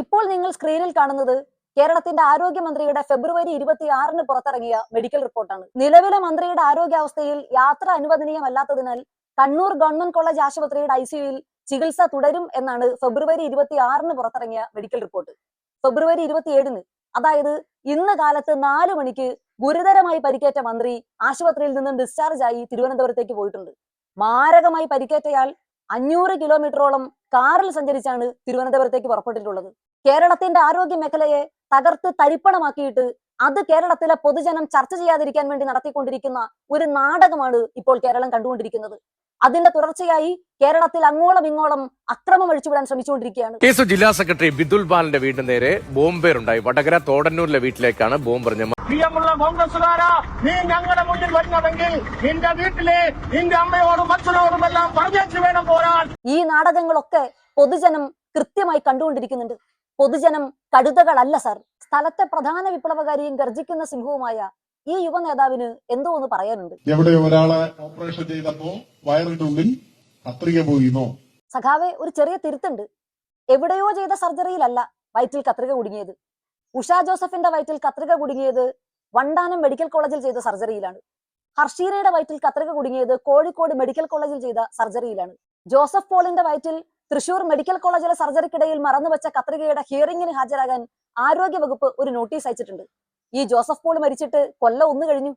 ഇപ്പോൾ നിങ്ങൾ സ്ക്രീനിൽ കാണുന്നത് കേരളത്തിന്റെ ആരോഗ്യമന്ത്രിയുടെ ഫെബ്രുവരി 26-ന് പുറത്തിറങ്ങിയ മെഡിക്കൽ റിപ്പോർട്ടാണ്. നിലവിലെ മന്ത്രിയുടെ ആരോഗ്യാവസ്ഥയിൽ യാത്ര അനുവദനീയമല്ലാത്തതിനാൽ കണ്ണൂർ ഗവൺമെന്റ് കോളേജ് ആശുപത്രിയുടെ ICUയിൽ ചികിത്സ തുടരും എന്നാണ് ഫെബ്രുവരി 26-ന് പുറത്തിറങ്ങിയ മെഡിക്കൽ റിപ്പോർട്ട്. ഫെബ്രുവരി 27-ന്, അതായത് ഇന്ന് കാലത്ത് 4 മണിക്ക് ഗുരുതരമായി പരിക്കേറ്റ മന്ത്രി ആശുപത്രിയിൽ നിന്നും ഡിസ്ചാർജ് ആയി തിരുവനന്തപുരത്തേക്ക് പോയിട്ടുണ്ട്. മാരകമായി പരിക്കേറ്റയാൾ 500 കിലോമീറ്ററോളം കാറിൽ സഞ്ചരിച്ചാണ് തിരുവനന്തപുരത്തേക്ക് പുറപ്പെട്ടിട്ടുള്ളത്. കേരളത്തിന്റെ ആരോഗ്യ മേഖലയെ തകർത്ത് തരിപ്പണമാക്കിയിട്ട് അത് കേരളത്തിലെ പൊതുജനം ചർച്ച ചെയ്യാതിരിക്കാൻ വേണ്ടി നടത്തിക്കൊണ്ടിരിക്കുന്ന ഒരു നാടകമാണ് ഇപ്പോൾ കേരളം കണ്ടുകൊണ്ടിരിക്കുന്നത്. അതിന്റെ തുടർച്ചയായി കേരളത്തിൽ അങ്ങോളം ഇങ്ങോളം അക്രമം അഴിച്ചുവിടാൻ ശ്രമിച്ചുകൊണ്ടിരിക്കുകയാണ്. കേസ് ജില്ലാ സെക്രട്ടറി ബിദുൽ ബാലന്റെ വീടിന് നേരെ ബോംബേറുണ്ടായി. വടകര തോടന്നൂരിലെ വീട്ടിലേക്കാണ് ബോംബ് എറിഞ്ഞത്. പ്രിയമുള്ള കോൺഗ്രസുകാരാ, നീ ഞങ്ങളുടെ മുന്നിൽ വരുന്നതെങ്കിൽ നിന്റെ വീട്ടിലെ നിന്റെ അമ്മയോടും അച്ഛനോടും എല്ലാം പറഞ്ഞേച്ചു വേണം പോരാൻ. ഈ നാടകങ്ങളൊക്കെ പൊതുജനം കൃത്യമായി കണ്ടുകൊണ്ടിരിക്കുന്നുണ്ട്. പൊതുജനം കടുതകളല്ല സാർ. സ്ഥലത്തെ പ്രധാന വിപ്ലവകാരിയും ഗർജിക്കുന്ന സിംഹവുമായ ഈ യുവ നേതാവിന് എന്തോ ഒന്ന് പറയാനുണ്ട്. എവിടെ ഒരാളെ ഓപ്പറേഷൻ ചെയ്തപ്പോ വയറിന്റെ ഉള്ളിൽ കത്രിക പോയിന്നോ? സഖാവെ, ഒരു ചെറിയ തിരുത്തുണ്ട്. എവിടെയോ ചെയ്ത സർജറിയിലല്ല വയറ്റിൽ കത്രിക കുടുങ്ങിയത്. ഉഷ ജോസഫിന്റെ വയറ്റിൽ കത്രിക കുടുങ്ങിയത് വണ്ടാനം മെഡിക്കൽ കോളേജിൽ ചെയ്ത സർജറിയിലാണ്. ഹർഷീനയുടെ വയറ്റിൽ കത്രിക കുടുങ്ങിയത് കോഴിക്കോട് മെഡിക്കൽ കോളേജിൽ ചെയ്ത സർജറിയിലാണ്. ജോസഫ് പോളിന്റെ വയറ്റിൽ തൃശൂർ മെഡിക്കൽ കോളേജിലെ സർജറിക്കിടയിൽ മറന്നുവെച്ച കത്രികയുടെ ഹിയറിംഗിന് ഹാജരാകാൻ ആരോഗ്യ വകുപ്പ് ഒരു നോട്ടീസ് അയച്ചിട്ടുണ്ട്. ഈ ജോസഫ് പോൾ മരിച്ചിട്ട് കൊല്ലം 1 കഴിഞ്ഞു.